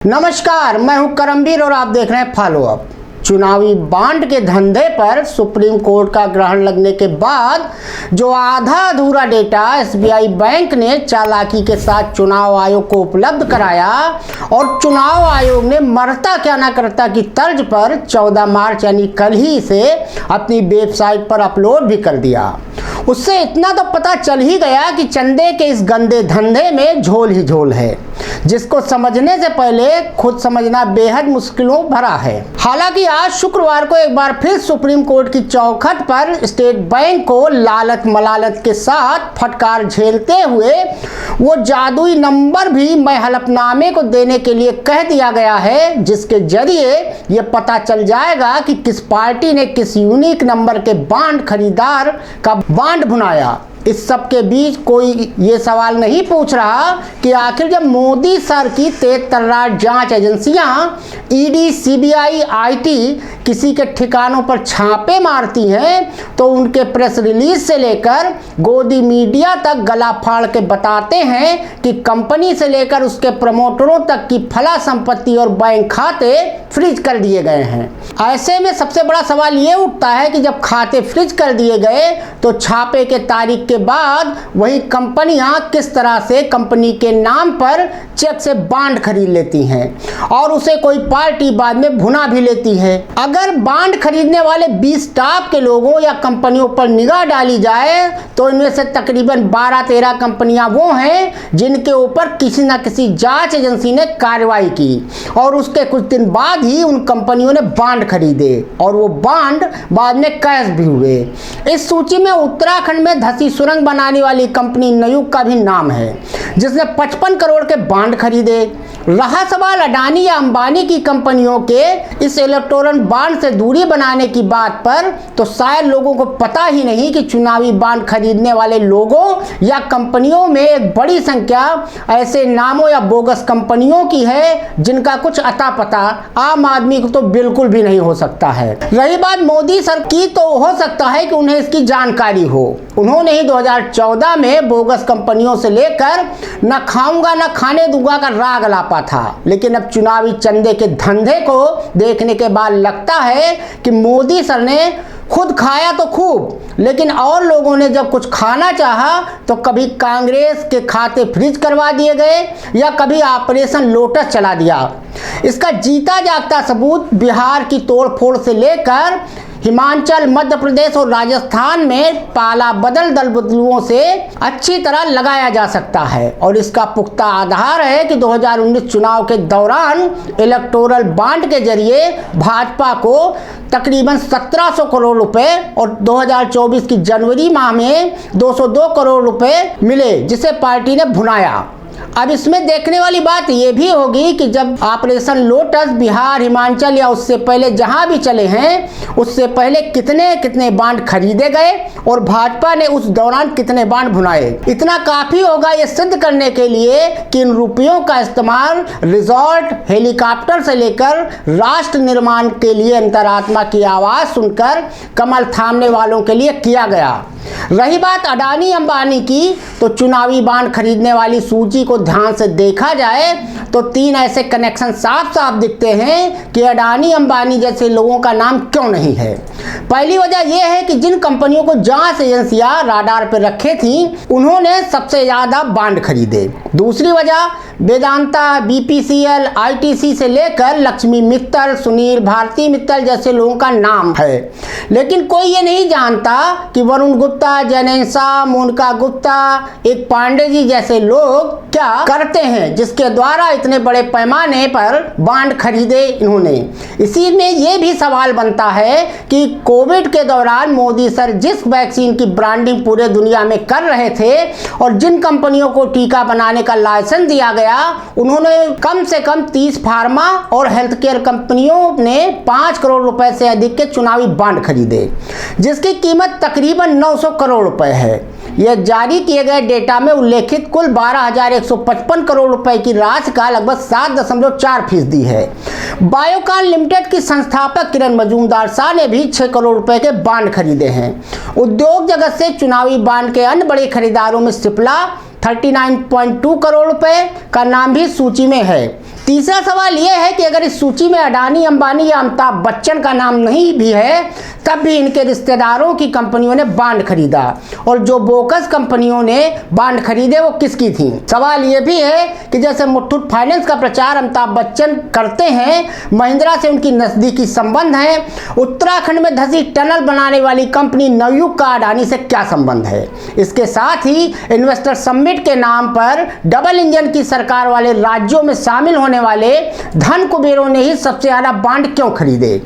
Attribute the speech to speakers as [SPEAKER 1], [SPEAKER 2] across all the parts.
[SPEAKER 1] नमस्कार, मैं हूं करमवीर और आप देख रहे हैं फॉलो अप। चुनावी बांड के धंधे पर सुप्रीम कोर्ट का ग्रहण लगने के बाद जो आधा अधूरा डेटा एसबीआई बैंक ने चालाकी के साथ चुनाव आयोग को उपलब्ध कराया और चुनाव आयोग ने मरता क्या ना करता की तर्ज पर 14 मार्च यानी कल ही इसे अपनी वेबसाइट पर अपलोड भी कर दिया। उससे इतना तो पता चल ही गया कि चंदे के इस गंदे धंधे में झोल ही झोल है, जिसको समझने से पहले खुद समझना बेहद मुश्किलों भरा है। हालांकि आज शुक्रवार को एक बार फिर सुप्रीम कोर्ट की चौखट पर स्टेट बैंक को लालच मलालत के साथ फटकार झेलते हुए वो जादुई नंबर भी मैं हलफनामे को देने के लिए कह दिया गया है, जिसके जरिए ये पता चल जाएगा कि किस पार्टी ने किस यूनिक नंबर के बांड खरीदार का बांड भुनाया। इस सब के बीच कोई ये सवाल नहीं पूछ रहा कि आखिर जब मोदी सर की तेज तर्रार जांच एजेंसियां ईडी, सीबीआई, आईटी किसी के ठिकानों पर छापे मारती हैं तो उनके प्रेस रिलीज से लेकर गोदी मीडिया तक गला फाड़ के बताते हैं कि कंपनी से लेकर उसके प्रमोटरों तक की फला संपत्ति और बैंक खाते फ्रीज कर दिए गए हैं। ऐसे में सबसे बड़ा सवाल ये उठता है कि जब खाते फ्रीज कर दिए गए तो छापे के तारीख के बाद वही कंपनियां किस तरह से कंपनी के नाम पर चेक से बांड खरीद लेती हैं और उसे कोई पार्टी बाद में भुना भी लेती है। अगर बांड खरीदने वाले 20 टॉप के लोगों या कंपनियों पर निगाह डाली जाए तो इनमें से तकरीबन 12-13 कंपनियां वो हैं जिनके ऊपर किसी न किसी जांच एजेंसी ने कार्रवाई की और उसके कुछ दिन बाद ही उन कंपनियों ने बांड खरीदे और वो बांड बाद में कैश भी हुए। इस सूची में उत्तराखंड में धसी सुरंग बनाने वाली कंपनी नयुग का भी नाम है, जिसने 55 करोड़ के बांड खरीदे। रहा सवाल अडानी या अंबानी की कंपनियों के इस इलेक्टोरल बांड से दूरी बनाने की बात पर, तो शायद लोगों को पता ही नहीं कि चुनावी बांड खरीदने वाले लोगों या कंपनियों में एक बड़ी संख्या ऐसे नामों या बोगस कंपनियों की है जिनका कुछ अता पता आम आदमी को तो बिल्कुल भी नहीं हो सकता है। रही बात मोदी सर की, तो हो सकता है कि उन्हें इसकी जानकारी हो। उन्होंने ही 2014 में बोगस कंपनियों से लेकर न खाऊंगा न खाने दूंगा का राग लापा था, लेकिन अब चुनावी चंदे के धंधे को देखने के बाद लगता है कि मोदी सर ने खुद खाया तो खूब, लेकिन और लोगों ने जब कुछ खाना चाहा तो कभी कांग्रेस के खाते फ्रीज करवा दिए गए या कभी ऑपरेशन लोटस चला दिया। इसका जीता जागता सबूत बिहार की तोड़फोड़ से लेकर हिमाचल, मध्य प्रदेश और राजस्थान में पाला बदल दल बदलुओं से अच्छी तरह लगाया जा सकता है और इसका पुख्ता आधार है कि 2019 चुनाव के दौरान इलेक्टोरल बांड के जरिए भाजपा को तकरीबन 1700 करोड़ रुपए और 2024 की जनवरी माह में 202 करोड़ रुपए मिले, जिसे पार्टी ने भुनाया। अब इसमें देखने वाली बात यह भी होगी कि जब ऑपरेशन लोटस बिहार, हिमाचल या उससे पहले जहां भी चले हैं, उससे पहले कितने कितने बांड खरीदे गए और भाजपा ने उस दौरान कितने बांड भुनाए। इतना काफी होगा ये सिद्ध करने के लिए कि इन रुपयों का इस्तेमाल रिजॉर्ट, हेलीकॉप्टर से लेकर राष्ट्र निर्माण के लिए अंतरात्मा की आवाज सुनकर कमल थामने वालों के लिए किया गया। रही बात अडानी अंबानी की, तो चुनावी बांड खरीदने वाली सूची को ध्यान से देखा जाए तो 3 ऐसे कनेक्शन साफ साफ दिखते हैं कि अडानी अंबानी जैसे लोगों का नाम क्यों नहीं है। पहली वजह यह है कि जिन कंपनियों को जांच एजेंसियां राडार पर रखे थी, उन्होंने सबसे ज्यादा बांड खरीदे। दूसरी वजह वेदांता, बीपीसीएल, आईटीसी से लेकर लक्ष्मी मित्तल, सुनील भारती मित्तल जैसे लोगों का नाम है, लेकिन कोई ये नहीं जानता कि वरुण गुप्ता, जैनेश शाह, मोनिका गुप्ता, एक पांडे जी जैसे लोग क्या करते हैं जिसके द्वारा इतने बड़े पैमाने पर बांड खरीदे इन्होंने। इसी में ये भी सवाल बनता है कि कोविड के दौरान मोदी सर जिस वैक्सीन की ब्रांडिंग पूरे दुनिया में कर रहे थे और जिन कंपनियों को टीका बनाने का लाइसेंस दिया गया, उन्होंने कम से कम 30 फार्मा और हेल्थ केयर कंपनियों ने 5 करोड़ रुपए से अधिक के चुनावी बांड खरीदे, जिसकी कीमत तकरीबन 900 करोड़ रुपए है। यह जारी किए गए डेटा में उल्लेखित कुल 12,155 करोड़ रुपए की राशि का लगभग 7.4% है। बायोकॉन लिमिटेड की संस्थापक किरण मजूमदार शाह ने भी 6 करोड़ रुपए के बांड खरीदे हैं। उद्योग जगत से चुनावी बांड के अन्य बड़े खरीदारों में सिप्ला 39.2 करोड़ रुपए का नाम भी सूची में है। तीसरा सवाल यह है कि अगर इस सूची में अडानी, अंबानी या अमिताभ बच्चन का नाम नहीं भी है, तब भी इनके रिश्तेदारों की कंपनियों ने बॉन्ड खरीदा, और जो बोगस कंपनियों ने बॉन्ड खरीदे वो किसकी थी। सवाल यह भी है कि जैसे मुथूट फाइनेंस का प्रचार अमिताभ बच्चन करते हैं, महिंद्रा से उनकी नजदीकी संबंध है, उत्तराखंड में धंसी टनल बनाने वाली कंपनी नवयुग का अडानी से क्या संबंध है। इसके साथ ही इन्वेस्टर समिट के नाम पर डबल इंजन की सरकार वाले राज्यों में शामिल होने वाले धन कुबेरों ने ही सबसे ज्यादा बॉन्ड क्यों खरीदे,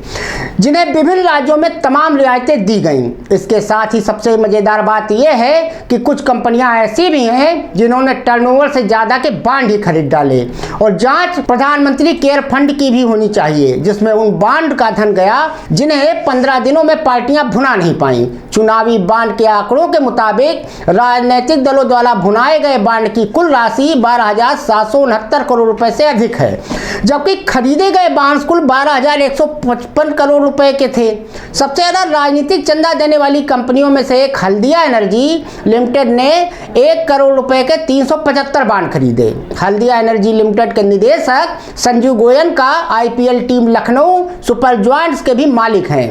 [SPEAKER 1] जिन्हें विभिन्न राज्यों में तमाम रियायतें दी गईं। इसके साथ ही सबसे मजेदार बात यह है कि कुछ कंपनियां ऐसी भी हैं जिन्होंने टर्नओवर से ज्यादा के बॉन्ड ही खरीद डाले, और जांच प्रधानमंत्री केयर फंड की भी होनी चाहिए, जिसमें उन बॉन्ड का धन गया जिन्हें 15 दिनों में पार्टियां भुना नहीं पाई। चुनावी बॉन्ड के आंकड़ों के मुताबिक राजनीतिक दलों द्वारा भुनाए गए बॉन्ड की कुल राशि 12,769 करोड़ रुपए से अधिक है, जबकि खरीदे गए बॉन्ड्स कुल 12,155 करोड़ रुपए के थे। सबसे ज्यादा राजनीतिक चंदा देने वाली कंपनियों में से एक हल्दिया एनर्जी लिमिटेड ने 1 करोड़ रुपए के 375 बॉन्ड खरीदे। हल्दिया एनर्जी लिमिटेड के निदेशक संजीव गोयल का IPL team Lucknow super joints के भी मालिक हैं।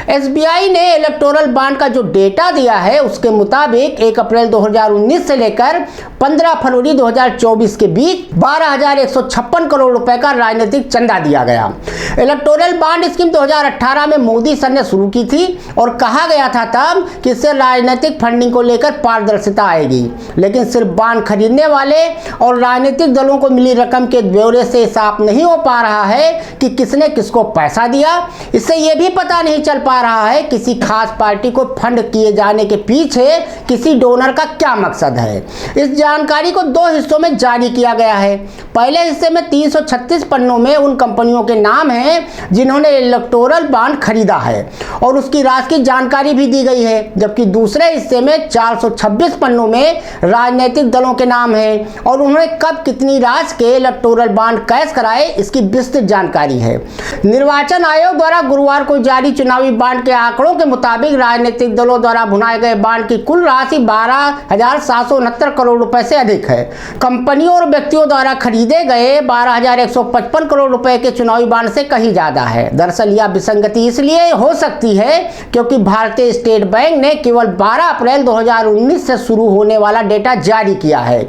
[SPEAKER 1] एसबीआई ने इलेक्टोरल बॉन्ड का जो डेटा दिया है उसके मुताबिक 1 अप्रैल 2019 से लेकर 15 फरवरी 2024 के बीच 12,156 करोड़ रुपए का राजनीतिक चंदा दिया गया। इलेक्टोरल बॉन्ड स्कीम 2018 में मोदी सर ने शुरू की थी और कहा गया था तब कि इससे राजनीतिक फंडिंग को लेकर पारदर्शिता आएगी, लेकिन सिर्फ बॉन्ड खरीदने वाले और राजनीतिक दलों को मिली रकम के ब्यौरे से साफ नहीं हो पा रहा है कि किसने किसको पैसा दिया। इससे यह भी पता नहीं चल पा रहा है किसी खास पार्टी को फंड किए जाने के पीछे किसी डोनर का क्या मकसद है। इस जानकारी को 2 हिस्सों में जारी किया गया है। पहले हिस्से में 336 पन्नों में उन कंपनियों के नाम हैं जिन्होंने इलेक्टोरल बॉन्ड खरीदा है और उसकी राशि की जानकारी भी दी गई है, जबकि दूसरे हिस्से में 426 पन्नों में राजनीतिक दलों के नाम हैं और उन्होंने कब कितनी राशि के इलेक्टोरल बॉन्ड कैश कराए इसकी विस्तृत जानकारी है। निर्वाचन आयोग द्वारा गुरुवार को जारी चुनावी बॉन्ड के आंकड़ों के मुताबिक राजनीतिक दलों द्वारा भुनाए गए बॉन्ड की कुल राशि 12,769 करोड़ रुपए से अधिक है। कंपनियों और व्यक्तियों द्वारा खरीदे गए 12,155 करोड़ रुपए के चुनावी बॉन्ड से कहीं ज्यादा है। दरअसल यह विसंगति इसलिए हो सकती है क्योंकि भारतीय स्टेट बैंक ने केवल 12 अप्रैल 2019 से शुरू होने वाला डेटा जारी किया है।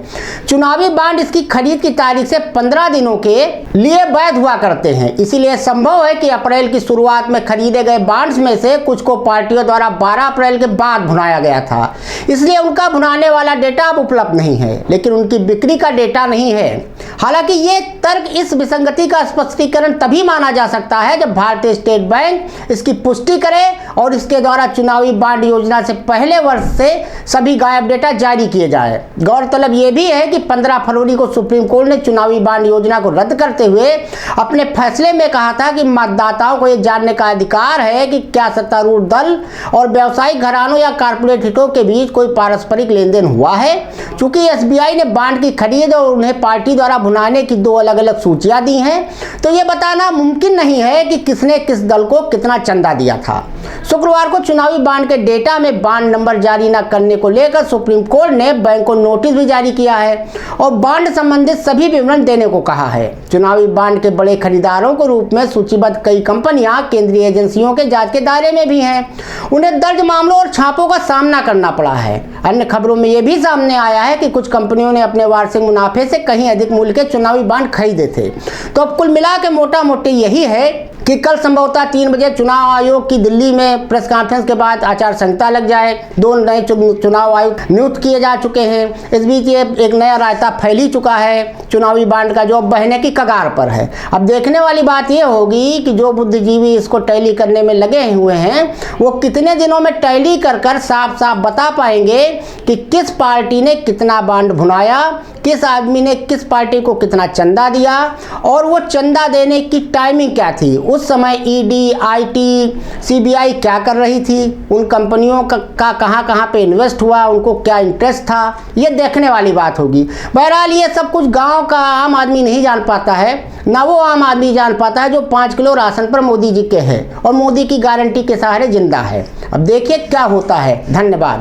[SPEAKER 1] चुनावी बॉन्ड इसकी खरीद की तारीख से 15 दिनों के लिए वैध हुआ करते हैं, इसीलिए संभव है कि अप्रैल की शुरुआत में खरीदे गए बॉन्ड्स में से कुछ को पार्टियों द्वारा 12 अप्रैल के बाद भुनाया गया था, इसलिए उनका भुनाने वाला डेटा अब उपलब्ध नहीं है, लेकिन उनकी बिक्री का डेटा नहीं है। हालांकि ये तर्क इस विसंगति का स्पष्टीकरण तभी माना जा सकता है जब भारतीय स्टेट बैंक इसकी पुष्टि करे और इसके द्वारा चुनावी बॉन्ड योजना से पहले वर्ष से सभी गायब डेटा जारी किए जाए। गौरतलब यह भी है कि 15 फरवरी को सुप्रीम कोर्ट ने चुनावी बॉन्ड योजना को रद्द करते हुए अपने फैसले में कहा था कि मतदाताओं को यह जानने का अधिकार है कि क्या सत्तारूढ़ दल और व्यावसायिक घरानों या कारपोरेट हितों के बीच कोई पारस्परिक लेन देन हुआ है। चूंकि एसबीआई ने बॉन्ड की खरीद और उन्हें पार्टी द्वारा भुनाने की 2 अलग अलग सूचियां दी हैं, तो यह बताना मुमकिन नहीं है कि किसने किस दल को कितना चंदा दिया था। शुक्रवार को चुनावी बॉन्ड के डेटा में बॉन्ड नंबर जारी न करने को लेकर सुप्रीम कोर्ट ने बैंक को नोटिस भी जारी किया है और बॉन्ड संबंधित सभी विवरण देने को कहा है। चुनावी बॉन्ड के बड़े खरीदारों के रूप में सूचीबद्ध कई कंपनियां केंद्रीय एजेंसियों के जांच के दायरे में भी हैं। उन्हें दर्ज मामलों और छापों का सामना करना पड़ा है। अन्य खबरों में यह भी सामने आया है कि कुछ कंपनियों ने अपने वार्षिक मुनाफे से कहीं अधिक मूल्य के चुनावी बॉन्ड खरीदे थे। तो अब कुल मिला के मोटा मोटी यही है कि कल संभवतः 3 बजे चुनाव आयोग की दिल्ली में प्रेस कॉन्फ्रेंस के बाद आचार संहिता लग जाए। 2 नए चुनाव आयुक्त नियुक्त किए जा चुके हैं। इस बीच ये एक नया रायता फैल ही चुका है चुनावी बॉन्ड का, जो बहने की कगार पर है। अब देखने वाली बात ये होगी कि जो बुद्धिजीवी इसको टैली करने में लगे हुए हैं वो कितने दिनों में टैली कर कर साफ साफ बता पाएंगे कि किस पार्टी ने कितना बॉन्ड भुनाया, किस आदमी ने किस पार्टी को कितना चंदा दिया और वो चंदा देने की टाइमिंग क्या थी। उस समय ईडी, आईटी, सीबीआई क्या कर रही थी, उन कंपनियों का कहाँ पे इन्वेस्ट हुआ, उनको क्या इंटरेस्ट था, ये देखने वाली बात होगी। बहरहाल ये सब कुछ गांव का आम आदमी नहीं जान पाता है, ना वो आम आदमी जान पाता है जो 5 किलो राशन पर मोदी जी के है और मोदी की गारंटी के सहारे जिंदा है। अब देखिए क्या होता है। धन्यवाद।